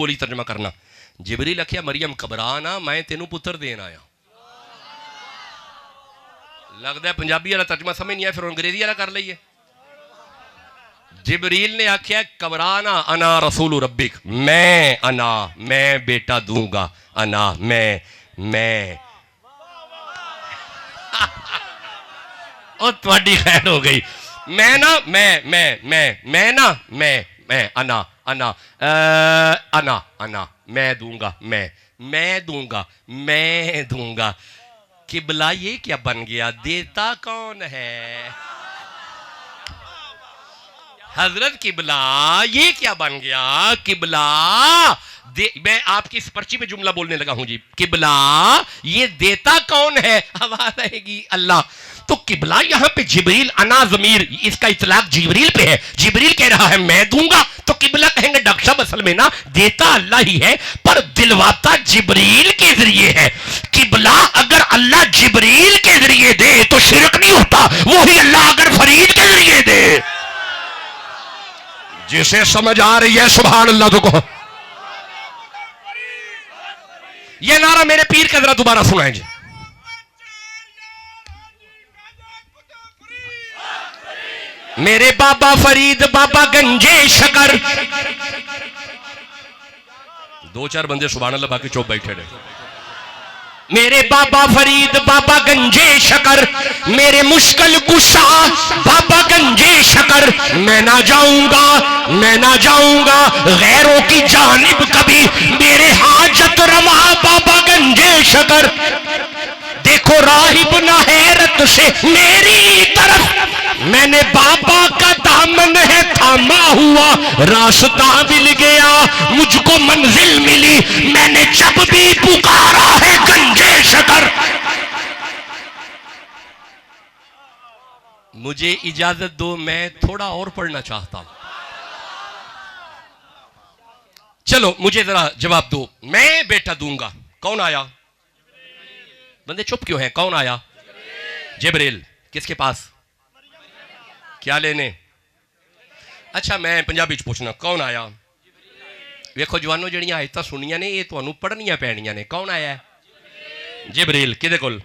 बोली तर्जमा करना। जिबरील आख्या मरियम घबरा ना, मैं तेनू पुत्र देन आया। लगता है पंजाबी वाला तर्जमा समझ नहीं आया, फिर अंग्रेजी वाला कर लीए। जिबरील ने आख्या घबरा ना, अना रसूल रब्बिक, मैं बेटा दूंगा, अना मैं और थोड़ी खैर हो गई। मैं अना मैं दूंगा। किबला ये क्या बन गया? देता कौन है? हजरत किबला ये क्या बन गया? किबला मैं आपकी इस पर्ची पे जुमला बोलने लगा हूं जी। किबला ये देता कौन है? आवाज आएगी अल्लाह। तो किबला यहां पे जिबरील, अना जमीर इसका इतलाक जिबरील पे है। जिबरील कह रहा है मैं दूंगा, तो किबला कहेंगे डॉक्टर साहब असल में ना देता अल्लाह ही है, पर दिलवाता जिबरील के जरिए है। किबला अगर अल्लाह जिबरील के जरिए दे तो शिरक नहीं होता, वही अल्लाह अगर फरीद के जरिए दे। जिसे समझ आ रही है सुभान अल्लाह तो कहो। ये नारा मेरे पीर का जरा दोबारा सुनाएं जी। मेरे बाबा फरीद बाबा गंजे शकर। दो चार बंदे सुभान अल्लाह बाकी चुप बैठे रहे। मेरे बाबा फरीद बाबा गंजे शकर, मेरे मुश्किल गुस्सा बाबा गंजे शकर। मैं ना जाऊंगा गैरों की जानिब कभी, मेरे हाजत रवा बाबा गंजे शकर। देखो राहिब ना हैरत से मेरी तरफ, मैंने बाबा का दामन है थामा हुआ, रास्ता मिल गया मुझको मंजिल मिली, मैंने जब भी पुकारा है गंजे शकर। मुझे इजाजत दो, मैं थोड़ा और पढ़ना चाहता हूं। चलो मुझे जरा जवाब दो। मैं बेटा दूंगा। कौन आया? बंदे चुप क्यों हैं? कौन आया? जिब्रील। किसके पास? क्या लेने? अच्छा मैं पंजाबी च पूछना, कौन आया? वेखो जवानों जड़ियां आयतां सुनियां ने, ये तुहानूं पढ़नियां पैणियां ने। कौन आया? जिब्रील। किदे कोल?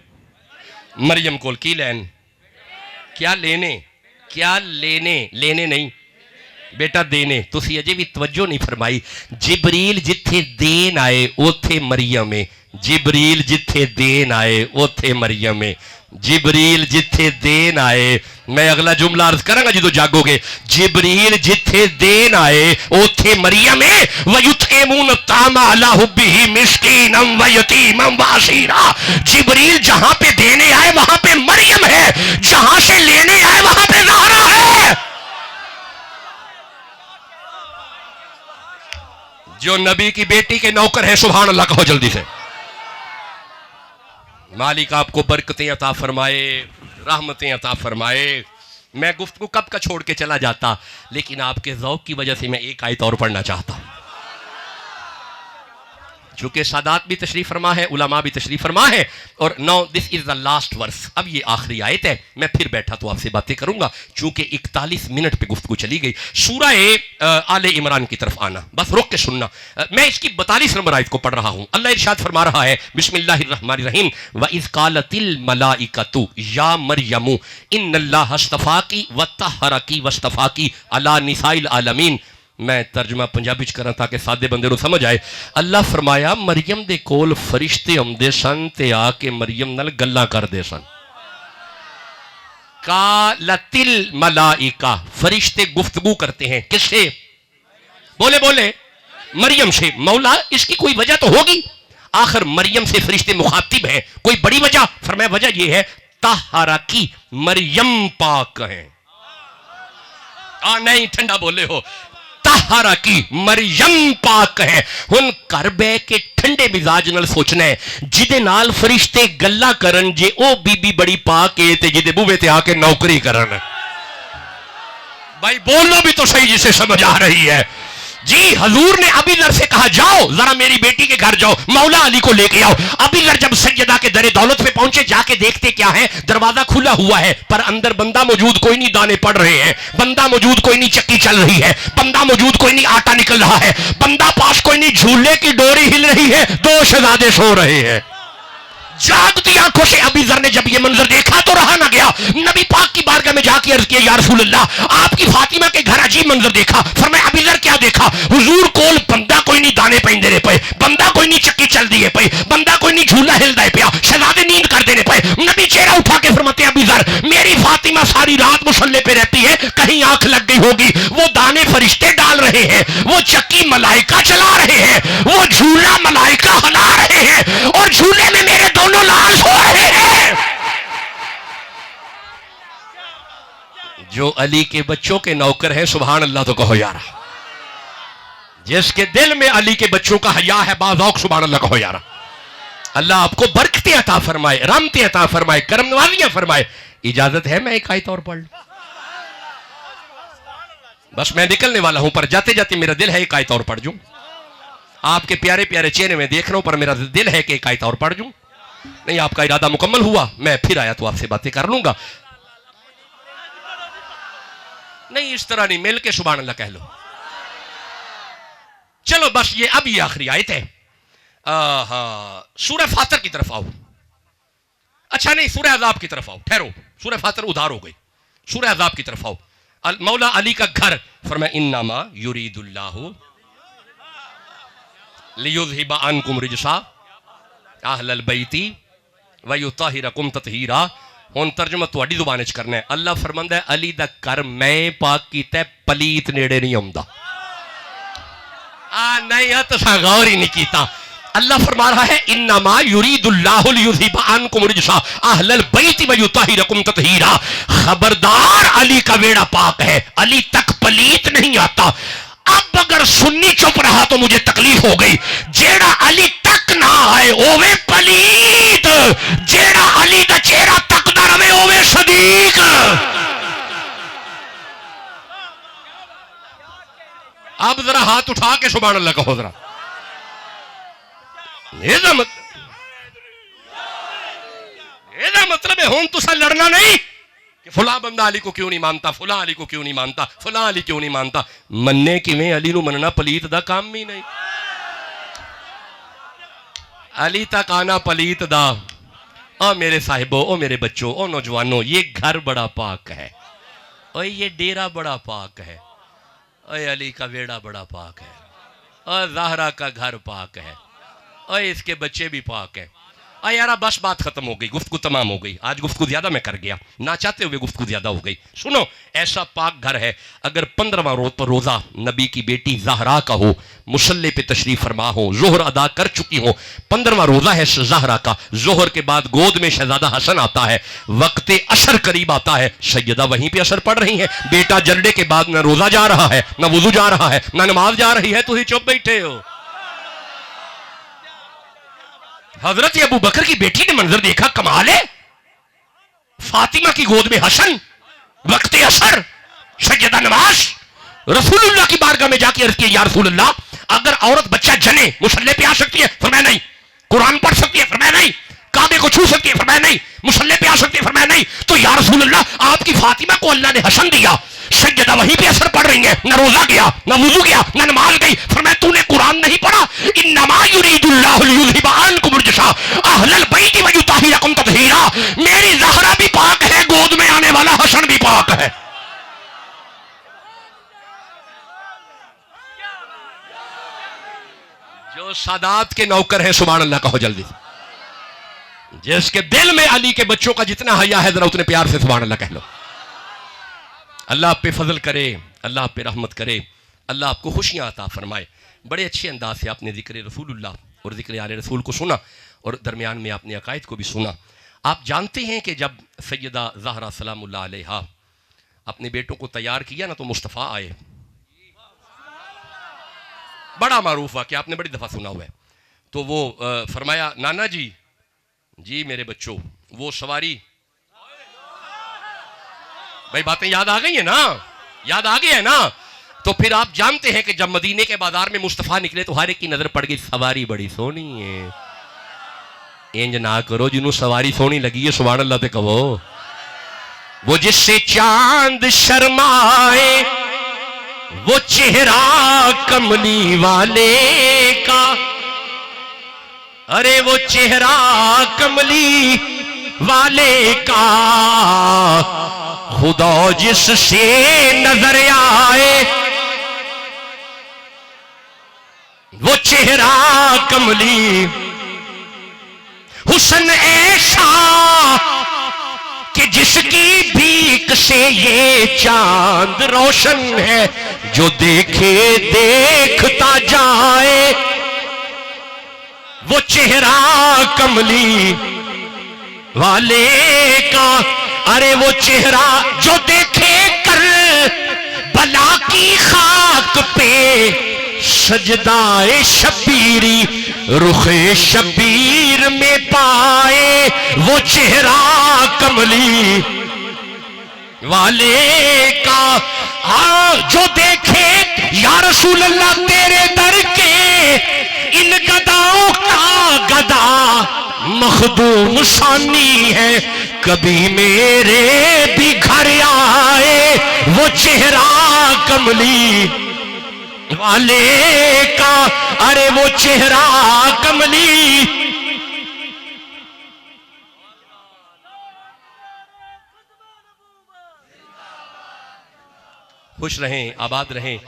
मरियम कोल। की लैन? क्या लेने? क्या लेने? लेने नहीं बेटा, देने। तुसी अजे भी तवज्जो नहीं फरमाई। जिब्रील जिथे देन आए उथे मरियम है। जिब्रील जिथे देन आए उथे मरियम है। जिब्रील जिथे देन आए, मैं अगला जुमला अर्ज करांगा जो जागोगे। जिब्रील जिथे देन आए उथे मरियम है। वयुतइमून तामा अला हुब्बिही मिस्कीनम व यतीमम व असीरा। जिब्रील जहां पे देने आए वहां पे मरियम है, जहां से लेने आए वहां पे ज़हरा है। जो नबी की बेटी के नौकर है, सुभान अल्लाह कहो जल्दी से। मालिक आपको बरकतें अता फरमाए, रहमतें अता फरमाए। मैं गुफ्तगू कब का छोड़ के चला जाता, लेकिन आपके ज़ौक़ की वजह से मैं एक आयत और पढ़ना चाहता हूं। चूंकि सादात भी तशरीफ फरमा है, उलमा भी तशरीफ फरमा है, और now this is the last verse. अब ये आखिरी आयत है। मैं फिर बैठा तो आपसे बातें करूंगा, चूंकि 41 मिनट पे गुफ्तगू चली गई। सूरह आले इमरान की तरफ आना, बस रुक के सुनना। मैं इसकी 42 नंबर आयत को पढ़ रहा हूं। अल्लाह इरशाद फरमा रहा है, बिस्मिल्लाहिर्रहमानिर्रहीम, व इज़ क़ालतिल मलाइकतु या मरियमु इन्नल्लाह अस्तफ़ाकी व तहरकी वस्तफ़ाकी अला निसाइल आलमीन। मैं तर्जुमा पंजाबी च करा ताकि सादे बंदे को समझ आए। अल्लाह फरमाया मरियम दे कोल फरिश्ते आउंदे सन ते आके मरियम नाल गल्लां करदे सन। कालतिल मलाइका, फरिश्ते गुफ्तगू करते हैं। किससे? बोले बोले मरियम से। मौला इसकी कोई वजह तो होगी, आखिर मरियम से फरिश्ते मुखातिब हैं, कोई बड़ी वजह? फरमाया वजह यह है तहरकी, मरियम पाक है। नहीं ठंडा बोले हो। तहरा की मरियम पाक है। हुन घर बह के ठंडे मिजाज नाल सोचना है, जिदे नाल फरिश्ते गल्ला करन जे ओ बीबी बड़ी पाक है ते जिदे बूहे ते आके नौकरी करन। भाई बोलो भी तो सही जिसे समझ आ रही है। जी हजूर ने अबी जर से कहा जाओ जरा मेरी बेटी के घर जाओ, मौला अली को लेके आओ। अबी जर जब सैयदा के दरे दौलत पे पहुंचे, जाके देखते क्या है, दरवाजा खुला हुआ है पर अंदर बंदा मौजूद कोई नहीं, दाने पड़ रहे हैं, बंदा मौजूद कोई नहीं, चक्की चल रही है, बंदा मौजूद कोई नहीं, आटा निकल रहा है, बंदा पास कोई नहीं, झूले की डोरी हिल रही है, दो शहजादे सो रहे हैं। जागती आंखों से अबी जर ने जब ये मंजर देखा तो रहा ना गया, नबी पाक की बारगाह में जाके अर्ज किया, या रसूल अल्लाह, आपकी फातिमा के घर अजीब मंजर देखा। फरमाया अबी जर क्या देखा? हुजूर कोल बंदा कोई नहीं, दाने पेंदे ने पे, बंदा कोई नहीं, चक्की चल दी है पे, बंदा कोई नहीं, झूला हिलदा है पिया, शहजादे नींद कर देने पे। नबी चेहरा उठा के फरमाते अबी जर, मेरी फातिमा सारी रात मुसल्ले पे रहती है, कहीं आंख लग गई होगी, वो दाने फरिश्ते डाल रहे हैं, वो चक्की मलाइका चला रहे हैं, वो झूला मलाइका हिला रहे हैं, और झूले में मेरे दोनों लाल हो रहे हैं। जो अली के बच्चों के नौकर हैं, सुभान अल्लाह तो कहो यारा। जिसके दिल में अली के बच्चों का हया है, बाज़ौक़ सुभान अल्लाह कहो यारा। अल्लाह आपको बरकतें अता फरमाए, रहमतें अता फरमाए, करम नवाजियां फरमाए। इजाजत है मैं एक आयत और पढ़ लूं? बस मैं निकलने वाला हूं, पर जाते जाते मेरा दिल है एक आयत और पढ़ दूं। आपके प्यारे प्यारे चेहरे में देख रहा हूं, पर मेरा दिल है कि एक आयत और पढ़ दूं। नहीं, आपका इरादा मुकम्मल हुआ, मैं फिर आया तो आपसे बातें कर लूंगा। नहीं, इस तरह नहीं, मिल के सुभान अल्लाह कह लो। चलो बस ये अब ये आखिरी आयत है। सूरह फातर की तरफ आओ। अच्छा नहीं, सूरह अज़ाब की तरफ आओ, ठहरो, सूरह फातर उधार हो गई, सूरह अज़ाब की तरफ आओ। मौला अली का घर, फरमाया इन्नमा युरीदुल्लाहु लियुज़हिबा अन्कुम रिजसा अहलल बैती व युताहिरकुम ततहीरा। हुण तर्जुमा तुहाडी जुबान च करना है। अल्लाह फरमांदा है अली दा घर मैं पाक कीता, पलीत नेड़े नहीं आउंदा। नहीं, तुसां गौर ही नहीं कीता। अल्लाह फरमा रहा है इन्नमा युरीदुल्लाहु लियुज़हिबा अन्कुम रिजसा अहलल बैती व युताहिरकुम ततहीरा। खबरदार, अली का बेड़ा पाक है, अली तक पलीत नहीं आता। अब अगर सुन्नी चुप रहा तो मुझे तकलीफ हो गई। जेड़ा अली तक ना आए ओवे पलीत, जेड़ा अली दा चेहरा तकदा रहे ओवे सदीक। अब जरा हाथ उठा के सुभान अल्लाह कहो जरा। ਇਹਦਾ मतलब है हुन तुसा लड़ना नहीं कि फुला बंदा अली को क्यों नहीं मानता, फुला अली को क्यों नहीं मानता, फुला अली क्यों नहीं मानता। मन्ने किवें, अली नूं मनना पलीत दा काम ही नहीं। अली तक आना पलीत दा। ओ मेरे साहिबो, ओ मेरे बच्चों, ओ नौजवानों, ये घर बड़ा पाक है, और ये डेरा बड़ा पाक है, और अली का बेड़ा बड़ा पाक है, और ज़हरा का घर पाक है, और इसके बच्चे भी पाक है। यारा बस बात खत्म हो गई, गुफ्तगू तमाम हो गई। आज गुफ्तगू ज्यादा मैं कर गया, ना चाहते हुए गुफ्तगू ज्यादा हो गई। सुनो, ऐसा पाक घर है, अगर 15वां रोज पर रोजा नबी की बेटी ज़हरा का हो, मुसल्ले पे तशरीफ फरमा हो, जोहर अदा कर चुकी हो, 15वां रोजा है ज़हरा का, जोहर के बाद गोद में शहजादा हसन आता है, वक्त असर करीब आता है, सैयदा वहीं पे असर पड़ रही है, बेटा जरडे के बाद न रोजा जा रहा है, न वुजू जा रहा है, न नमाज जा रही है, तुम चुप बैठे हो। हजरत अबू बकर की बेटी ने मंजर देखा, कमाल है, फातिमा की गोद में हसन, वक्त असर, सैयदा नमाज। रसूलुल्लाह की बारगाह में जाके अर्ज किया, या रसूलुल्लाह, अगर औरत बच्चा जने मुसल्ले पे आ सकती है? फरमाया नहीं। कुरान पढ़ सकती है? फरमाया नहीं। काबे को छू सकती है? फरमाया नहीं। मुसल्ले पे आ सकती है? फरमाया नहीं। तो या रसूलुल्लाह, आपकी फातिमा को अल्लाह ने हसन दिया, सैयदा वहीं पे असर पड़ रही है, न रोजा गया, न वुजू गया, न नमाज गई। फरमाया तूने कुरान नहीं पढ़ा? इन्नमा युरीदुल्लाहु लियुज़हिबा अन्कुम रिजसा अहलल बैति व युताहिरकुम ततहीरा। मेरी ज़हरा भी पाक है, गोद में आने वाला हसन भी पाक है। जो सादात के नौकर हैं, सुभान अल्लाह कहो जल्दी। जिसके दिल में अली के बच्चों का जितना हया है, जरा उतने प्यार से सुभान अल्लाह कह लो। अल्लाह आप पे फजल करे, अल्लाह आप पे रहमत करे, अल्लाह आपको खुशियां अता फरमाए। बड़े अच्छे अंदाज से आपने जिक्र रसूलुल्लाह और जिक्र आले रसूल को सुना, और दरमियान में आपने अकायद को भी सुना। आप जानते हैं कि जब सैयदा ज़हरा सलामुल्लाह अलैहा अपने बेटों को तैयार किया ना, तो मुस्तफ़ा आए। बड़ा मारूफ वाक़या, आपने बड़ी दफ़ा सुना हुआ है। तो वो फरमाया, नाना जी, जी मेरे बच्चों, वो सवारी, भाई बातें याद आ गई है ना, याद आ गई है ना। तो फिर आप जानते हैं कि जब मदीने के बाजार में मुस्तफा निकले तो हर एक की नजर पड़ गई, सवारी बड़ी सोहनी है। इंज ना करो, जिन्हों सवारी सोहनी लगी है सुभान अल्लाह ते कहो। वो जिससे चांद शर्माए वो चेहरा कमली वाले का, अरे वो चेहरा कमली वाले का, खुदा जिससे नजर आए वो चेहरा कमली, हुस्न ऐसा कि जिसकी भीख से ये चांद रोशन है, जो देखे देखता जाए वो चेहरा कमली वाले का, अरे वो चेहरा जो देखे कर बला की खाक पे सजदाए शबीरी, रुखे शबीर में पाए वो चेहरा कमली वाले का। जो देखे या रसूल अल्लाह तेरे दर के इन गदाओं का गदा मखदूम शानी है, कभी मेरे भी घर आए वो चेहरा कमली वाले का, अरे वो चेहरा कमली। खुश रहें, आबाद रहें।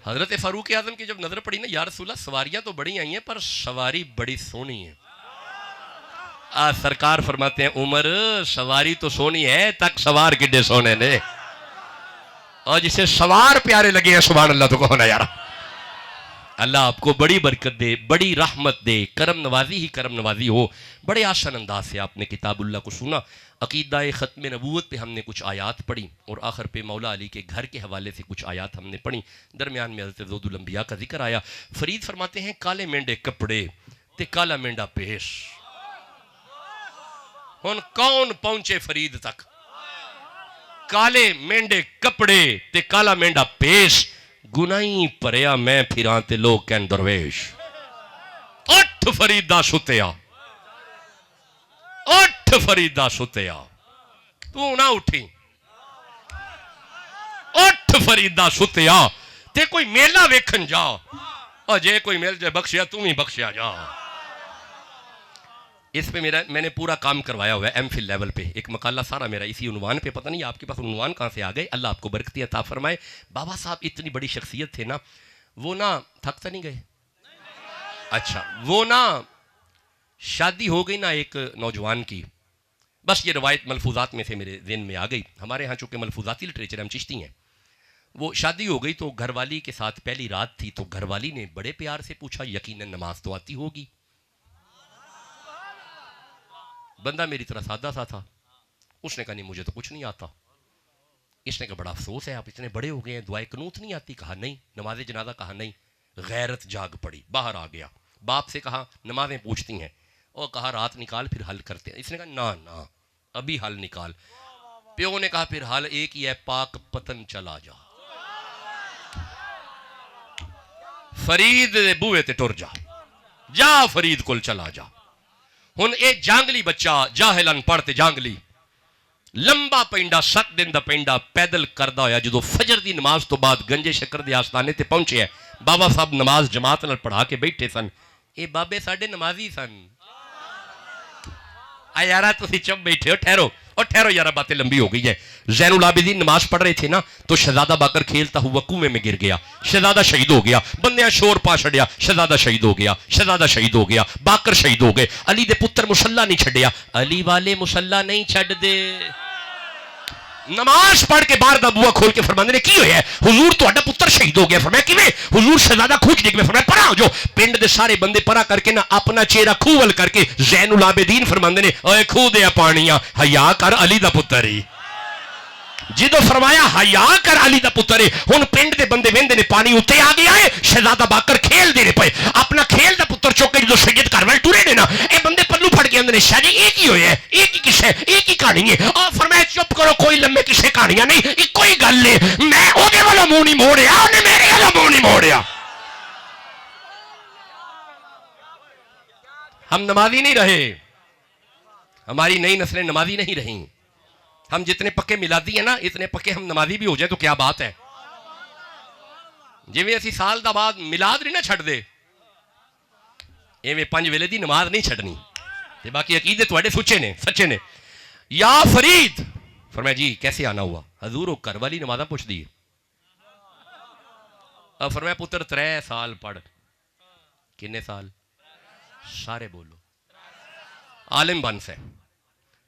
हजरत फारूक आजम की जब नजर पड़ी ना, या रसूलल्लाह सवारियां तो बड़ी आई हैं पर सवारी बड़ी सोहनी है। सरकार फरमाते हैं उमर सवारी तो सोहनी है, तक सवार किड्डे सोने ने, और जिसे सवार प्यारे लगे हैं सुभान अल्लाह तो कहो ना यार। अल्लाह आपको बड़ी बरकत दे, बड़ी रहमत दे, करम नवाजी ही करम नवाजी हो। बड़े आसान अंदाज से आपने किताबुल्लाह को सुना, अकीदा ख़त्म नबूवत पे हमने कुछ आयात पढ़ी और आखिर पे मौला अली के घर के हवाले से कुछ आयात हमने पढ़ी। दरमियान में हज़रत ज़ौदुल अंबिया का जिक्र आया। फरीद फरमाते हैं काले मेंढे कपड़े ते काला मेंढा पेश। हुन कौन पहुंचे फरीद तक? काले मेंढे कपड़े ते काला मेंढा पेश, गुनाही भरिया मैं फिरां ते लोग कहन दरवेश। उठ फरीदा सुतिया, उठ फरीदा सुतिया, तू ना उठी। उठ फरीदा सुतिया ते कोई मेला वेखन जा, और जे कोई मिल जाए बख्शिया तू ही बख्शिया जा। इस पे मैंने पूरा काम करवाया हुआ है एमफिल लेवल पे, एक मकाला सारा मेरा इसी उन्वान पे। पता नहीं आपके पास उन्वान कहाँ से आ गए, अल्लाह आपको बरकती अता फरमाए। बाबा साहब इतनी बड़ी शख्सियत थे ना, वो ना थक तो नहीं गए। अच्छा, वो ना शादी हो गई ना एक नौजवान की, बस ये रवायत मलफूजात में से मेरे ज़हन में आ गई। हमारे यहाँ चूँकि मलफूजाती लिटरेचर हम चिश्ती हैं, वो शादी हो गई तो घरवाली के साथ पहली रात थी, तो घरवाली ने बड़े प्यार से पूछा, यकीनन नमाज तो आती होगी। बंदा मेरी तरह सादा सा था, उसने कहा नहीं मुझे तो कुछ नहीं आता। इसने कहा बड़ा अफसोस है, आप इतने बड़े हो गए हैं, दुआए कनूत नहीं आती? कहा नहीं। नमाज जनाजा? कहा नहीं। गैरत जाग पड़ी, बाहर आ गया, बाप से कहा नमाजें पूछती हैं, और कहा रात निकाल फिर हल करते हैं। इसने कहा ना ना अभी हल निकाल। प्यो ने कहा फिर हल एक ही है, पाक पतन चला जा, फरीद बूहे ते टुर जा, जा फरीद कोल चला जा। हुन ए जांगली बच्चा जाहिल अनपढ़ ते जांगली लंबा पेंडा 7 दिन दा पेंडा पैदल करदा होया जो फजर दी नमाज तो बाद गंजे शक्कर दे आस्थाने ते पहुंचे है। बाबा साहब नमाज जमात नाल पढ़ा के बैठे सन। ए बाबे साडे नमाजी सन। आ यारा तुसी चुप बैठे हो, ठहरो और ठहरो यारा, बातें लंबी हो गई है। ज़ैनुल आबिदीन नमाज पढ़ रहे थे ना, तो शहजादा बाकर खेलता हुआ कुएं में गिर गया, शहजादा शहीद हो गया। बंदे शोर पा छड़िया, शहजादा शहीद हो गया, शहजादा शहीद हो गया, बाकर शहीद हो गए। अली दे पुत्र मुसल्ला नहीं छड़िया, अली वाले मुसल्ला नहीं छड़ दे। नमाज पढ़ के बाहर दा बुआ खोल के फरमांदे ने की होया हुजूर तुहाडा पुत्र शहीद हो गया। फरमाया किवें? हुजूर शहजादा खूह डिग में। फरमाया परा हो जो। पिंड दे सारे बंदे परा करके ना अपना चेहरा खूह वल करके ज़ैनुल आबिदीन फरमांदे ने ओए खूह दे पानिया हया कर अली दा पुत्र ही। जिदों फरमाया हया कर अली दा पुत्र है, हुन पिंड दे बंदे वेंदे ने पानी उत्ते आ गया है। शहजादा बाकर खेल दे रहे पे, अपना खेल दा पुत्र चुक के जो सैयद घर वाल टुरे ने ना, ए बंदे पल्लू फड़ के अंदर शादी एक ही हुई है, एक ही किस्से, एक ही कहानी है। और फरमाया चुप करो, कोई लंबे किस्से कहानियां नहीं, कोई गल नहीं। मैं ओदे वाला मुंह नहीं मोड़िया, उन्हें मेरे वाला मुंह नहीं मोड़िया। हम नमाजी नहीं रहे, हमारी नई नस्लें नमाजी नहीं रही। हम जितने पक्के मिलादी है ना, इतने पक्के हम नमाजी भी हो जाए तो क्या बात है। जिवें असी साल दा बाद मिलाद नहीं ना छड़ दे, एवें 5 वेले दी नमाज नहीं छड़नी। ते बाकी अकीदे तुहाडे सुच्चे ने, सच्चे ने। या फरीद फरमाया जी कैसे आना हुआ? हजूर वो घर वाली नमाजा पूछ दी। अब फरमाया पुत्र 3 साल पढ़। किन्ने साल? सारे बोलो। आलिम बन से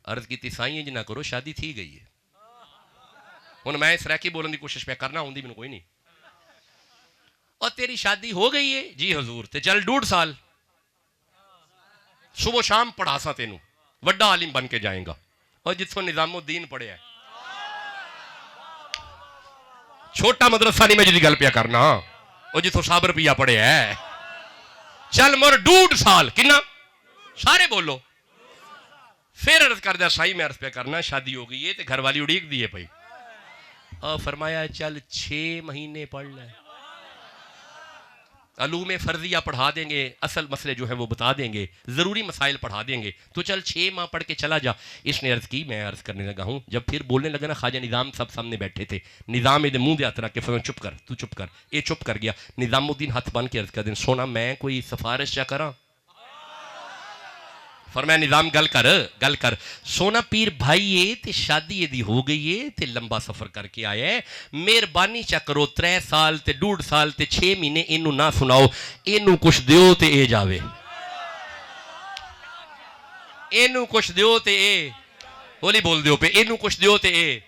अर्ज की साई इंज ना करो, शादी थी गई है। हुण मैं सरैकी बोलने की कोशिश पे करना, आउंदी मैनूं कोई नहीं। और तेरी शादी हो गई है? जी हजूर। ते चल 2.5 साल सुबह शाम पढ़ासा, तेनू वड्डा आलिम बन के जाएगा। और जिथों निजामुद्दीन पढ़िया, छोटा मदरसा नहीं मैं जिहदी गल पिया करना, और जिथों साबर पिया पढ़िया है। चल मोर 2.5 साल। किन्ना? सारे बोलो। फिर अर्ज कर दिया साई मैं अर्ज पे करना, शादी हो गई है तो घर वाली उड़ीक दी है भाई। और फरमाया चल 6 महीने पढ़ ले, अलूम फर्जिया पढ़ा देंगे, असल मसले जो है वो बता देंगे, जरूरी मसाइल पढ़ा देंगे। तो चल 6 माह पढ़ के चला जा। इसने अर्ज की, मैं अर्ज करने लगा हूँ। जब फिर बोलने लगा ना, ख्वाजा निज़ाम सब सामने बैठे थे। निज़ाम ये मुंह दे हाथ रख के फरमाया चुप कर, तू चुप कर। ये चुप कर गया। निज़ामुद्दीन हाथ बन के अर्ज कर दें, सोना मैं कोई सिफारिश चा करा? फरमाया निज़ाम गल कर, गल कर। सोना पीर भाई ये ते शादी एदी हो गई है ते लंबा सफर करके आया है, मेहरबानी चा करो 3 साल ते 1.5 साल ते 6 महीने इनू ना सुनाओ, इनू कुछ दियो ते ए जावे, इनू कुछ दियो ते ए, बोली बोल दियो पे, इनू कुछ दियो ते ए।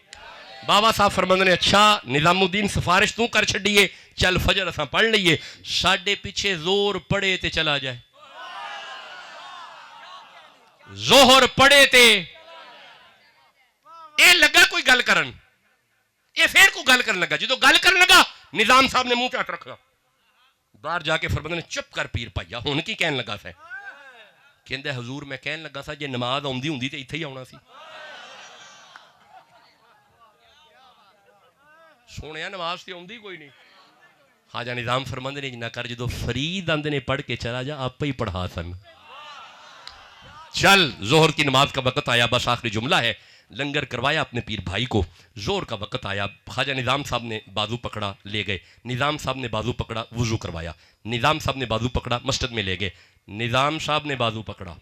बाबा साहब फरमांदे ने अच्छा निज़ामुद्दीन सिफारिश तू कर छड़िए, चल फजर असां पढ़ लईए, साडे पीछे जोर पड़े ते चला जाए। जोहर पड़े ते ए लगा कोई गल करन, ए फिर कोई गल करन लगा। जो गल करन लगा निजाम साहब ने मुंह पे हाथ रखा, बाहर जाके फरमांदे ने चुप कर पीर भाईया, हुण की कहन लगा सा? कहंदे हजूर मैं कहन लगा सा जे नमाज आउंदी हुंदी ते इत्थे ही आउणा सी। सोहणिया नमाज ते आउंदी कोई नहीं। ख्वाजा निजाम फरमांदे ने ना कर, जो फरीद आंदे ने पढ़ के चला जा, आपे ही पढ़ा सन। चल जोहर की नमाज का वक्त आया, बस आखिरी जुमला है। लंगर करवाया अपने पीर भाई को, जोहर का वक्त आया। ख्वाजा निज़ाम साहब ने बाजू पकड़ा, ले गए। निज़ाम साहब ने बाजू पकड़ा, वुजू करवाया। निज़ाम साहब ने बाजू पकड़ा, मस्जिद में ले गए। निज़ाम साहब ने बाजू पकड़ा,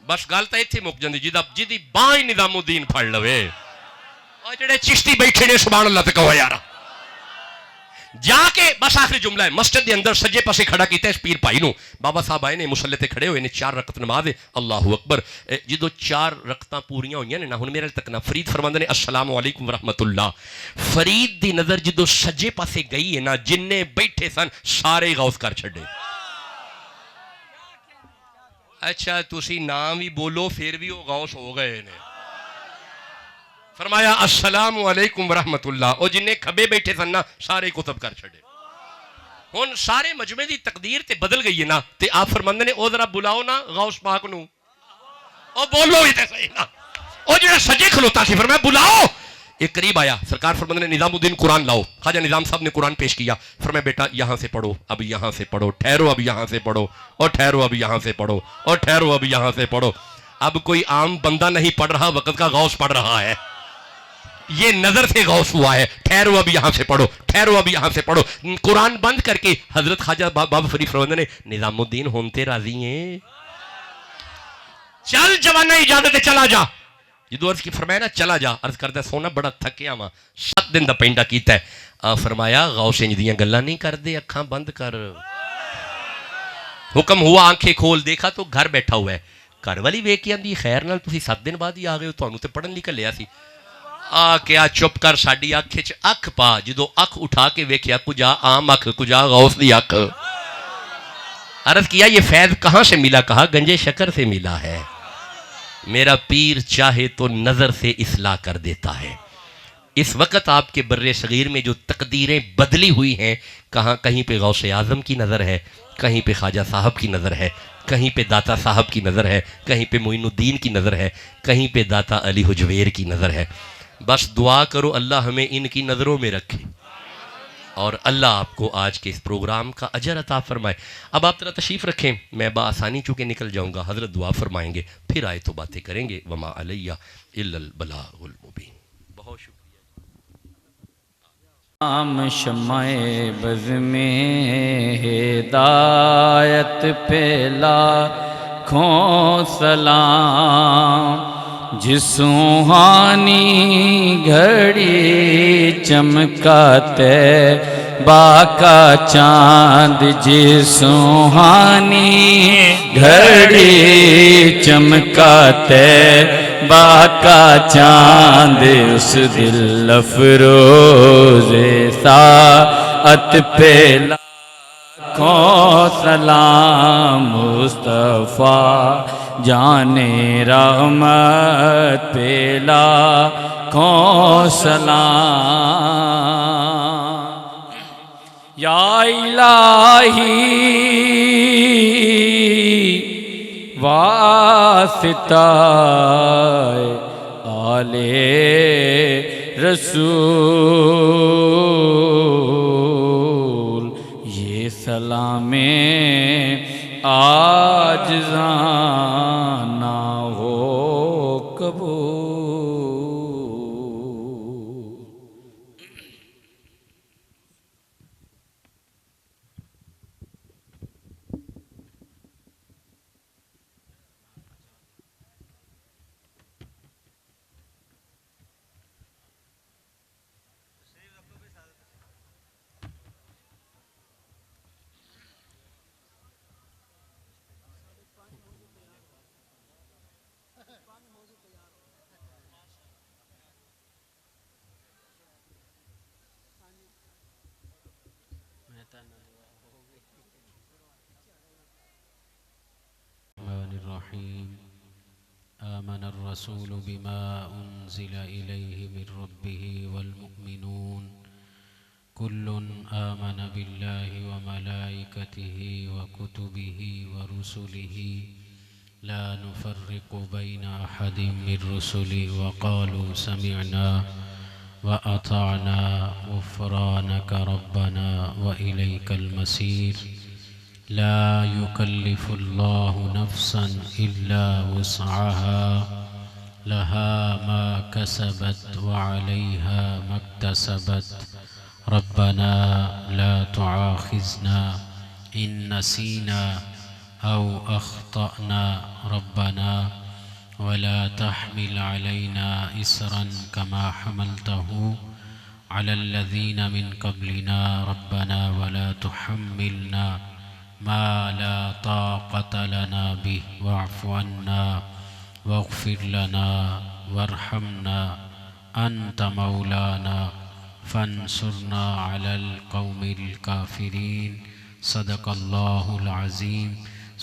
बस गल तो इत्थे मुक जांदी, जिहदी बांह निज़ामुद्दीन फड़ लवे। और जेड़े चिश्ती बैठे ने सुभान अल्लाह ते कहो यार, जाके बस आखिरी जुमला है। मस्जिद के अंदर सज्जे पासे खड़ा किया इस पीर भाई नूं। बाबा साहब आए ने, मुसल्ले ते खड़े हुए ने, 4 रकत नमाज है। अल्लाहु अकबर। जो 4 रकतां पूरियां हुई ने ना, हुण मेरे तक ना फरीद फरमांदे ने अस्सलाम वालेकुम रहमतुल्लाह। फरीद दी नजर जो सज्जे पासे गई है ना, जिन्ने बैठे सन सारे गौस कर छड़े। अच्छा तुसी नाम भी बोलो फिर भी वो गौस हो गए ने। फरमाया अस्सलाम वालेकुम रहमतुल्लाह, और जिन्ने खबे बैठे सन ना सारे कुतब कर छड़े। हुण सारे मजमे की तकदीर ते बदल गई है ना, ते आप फरमांदे ने ओ जरा बुलाओ ना गौस पाक नूं, ओ बोलो ही ते सही ना। ओ जेड़ा सजे खलोता सी फरमाया बुलाओ। एक करीब आया, सरकार फरमांदे ने निज़ामुद्दीन कुरान लाओ। ख्वाजा निज़ाम साहब ने कुरान पेश किया। फरमाया बेटा यहाँ से पढ़ो, अब यहाँ से पढ़ो, ठहरो अब यहाँ से पढ़ो, और ठहरो अब यहाँ से पढ़ो, और ठहरो अब यहाँ से पढ़ो। अब कोई आम बंदा नहीं पढ़ रहा, वक्त का गौस पढ़ रहा है। ये नजर से गौस हुआ है। ठहरो अब यहां से पढ़ो, ठहरो अब यहां से पढ़ो। कुरान बंद करके हजरत ख्वाजा बाबा फरीद फरमांदे ने निज़ामुद्दीन होते राजी हैं, चल जवाना इजाजत है चला जा। जो अर्ज की फरमाया ना चला जा, अर्ज करता सोना बड़ा थकिया वा, 7 दिन का पेंडा किया है। फरमाया गौस इंज दियां गल्लां नहीं करदे, अखां बंद कर। हुक्म हुआ, आंखें खोल, देखा तो घर बैठा हुआ है। घर वाली वेख के आंदी खैर नाल तुसीं 7 दिन बाद ही आ गए हो, तुहानूं ते पढ़न लई घल्लिया सी। आ क्या चुप कर, साड़ी अख च अख पा। जो अख उठा के वेख्या, कुजा आम अख, कुजा गौस दी अख। अर्ज किया ये फैज कहां से मिला? कहा गंजे शकर से मिला है। मेरा पीर चाहे तो नजर से इस्लाह कर देता है। इस वक्त आपके बर्रे सगीर में जो तकदीरें बदली हुई हैं, कहाँ कहीं पे गौसे आज़म की नज़र है, कहीं पे ख्वाजा साहब की नज़र है, कहीं पे दाता साहब की नज़र है, कहीं पे मोइनुद्दीन की नज़र है, कहीं पे दाता अली हुजवेर की नज़र है। बस दुआ करो अल्लाह हमें इनकी नज़रों में रखे और अल्लाह आपको आज के इस प्रोग्राम का अजर अता फरमाए। अब आप तरह तशरीफ़ रखें, मैं बासानी चूँकि निकल जाऊँगा, हज़रत दुआ फरमाएंगे, फिर आए तो बातें करेंगे। वमा अलैया इल्लल बलागुल मुबीन। बहुत शुक्रिया। आम शम्माए बज़ में हिदायत पे लाखों सलाम, जिस सुहानी घड़ी चमकाते बाका चांद, जिस सुहानी घड़ी चमकाते बाका चांद, उस दिल अफरोज़े साअत पे लाखों सलाम, मुस्तफ़ा जाने रहमत पे लाखों सलाम। या इलाही वासिता आले रसूल, ये सलामे आज जाना हो कबूल। आमन अर्रसूल बिमा उन्ज़िला इलैहि मिर रब्बिहि वल मुमिनून कुल्लुन आमन बिल्लाहि व मलाइकतिहि व कुतुबिहि व रुसुलिहि ला नुफ़र्रिक़ु बैना अहदिम मिर रुसुलि व क़ालू समिअना व अताअना ग़ुफ़्रानक रब्बना व इलैकल मसीर। ला युकल्लिफ़ुल्लाहु नफ़्सन इल्ला वुस्अहा लहा मा कसबत व अलैहा मक्तसबत। रब्बना ला तुआखिज़ना इन नसीना औ अख़्तअना रब्बना वला तहमिल अलैना इसरन कमा हमलतहु अलल्लज़ीना मिन क़ब्लिना रब्बना वला तुहम्मिलना मा ला ताक़त लना बिहि वअफ़ु अन्ना वग़फ़िर लना वरहमना अन्त मौलाना फ़ंसुरना अलल क़ौमिल काफ़िरीन। सदक़ल्लाहुल अज़ीम।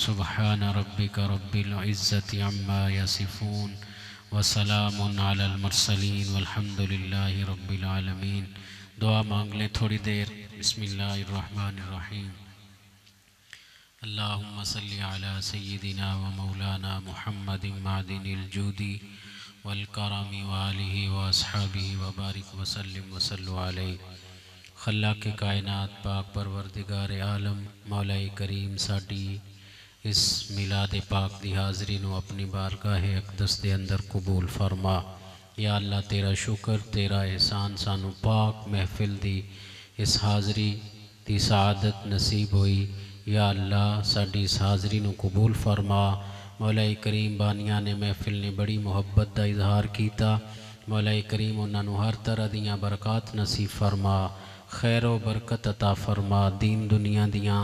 सुब्हान रब्बिक रब्बिल इज़्ज़ति अम्मा यसिफ़ून व सलामुन अलल मुरसलीन वल्हम्दुलिल्लाहि रब्बिल आलमीन। दुआ मांग लें थोड़ी देर। बिस्मिल्लाहिर्रहमानिर्रहीम। अल्लाहुम्मा सल्लि अला सय्यिदिना व मौलाना मुहम्मदिन मादिनिल जूदी वल करमी व आलिहि व अस्हाबिहि व बारिक व सल्लिम व सल्लु अलैहि। खल्लाक़ कायनात पाक परवरदिगार आलम मौला करीम साडी इस मिलाद पाक दी हाज़री नूं अपनी बारगाह अक़दस दे अंदर कबूल फरमा। या अल्लाह तेरा शुक्र तेरा एहसान सानू पाक महफिल दी इस हाज़री दी सआदत नसीब हुई। या अल्लाह साडी इस हाज़री नूं कबूल फरमा। मौला करीम बानिया ने महफिल ने बड़ी मुहब्बत का इजहार किया। मौला करीम उन्होंने हर तरह दियाँ बरकत नसीब फरमा, खैर व बरकत अता फरमा, दीन दुनिया दियाँ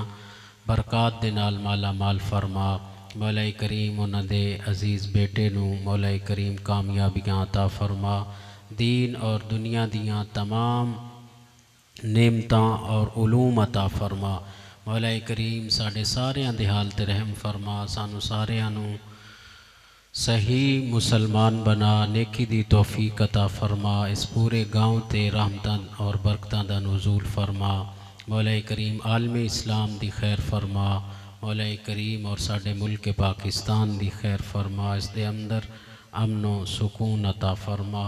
बरकत दे नाल माला माल फरमा। मौला करीम उन्होंने अजीज़ बेटे नूं मौला करीम कामयाबियाँ अता फरमा। दीन और दुनिया दियाँ तमाम नेमतां और उलूम अता फरमा। मौला करीम साढ़े सारियां दे हाल ते रहम फरमा। सानू सारियां नूं सही मुसलमान बना, नेकी दी तौफीक अता फरमा। इस पूरे गाँव ते रहमतां और बरकतां दा नुज़ूल फरमा। मौला करीम आलम इस्लाम दी खैर फरमा। मौला करीम और साडे मुल्क पाकिस्तान दी खैर फरमा। इस दे अंदर अमनो सुकून अता फरमा।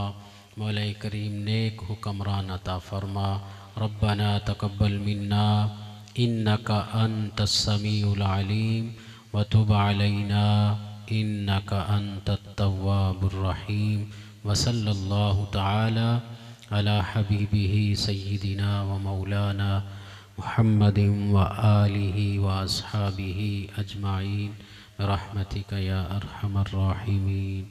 मौला करीम नेक हुक्मरान अता फरमा। रब्बना तकब्बल मिन्ना इन्नका अंतस समीउल अलीम व तुब अलैना इन्नका अंतत तव्वाबुर रहीम। व सल्लल्लाहु तआला अला हबीबिही सय्यिदिना व मौलाना मुहम्मदिन व आलिहि व अस्हाबिहि अजमाइन रहमतिका या अरहमर राहिमीन।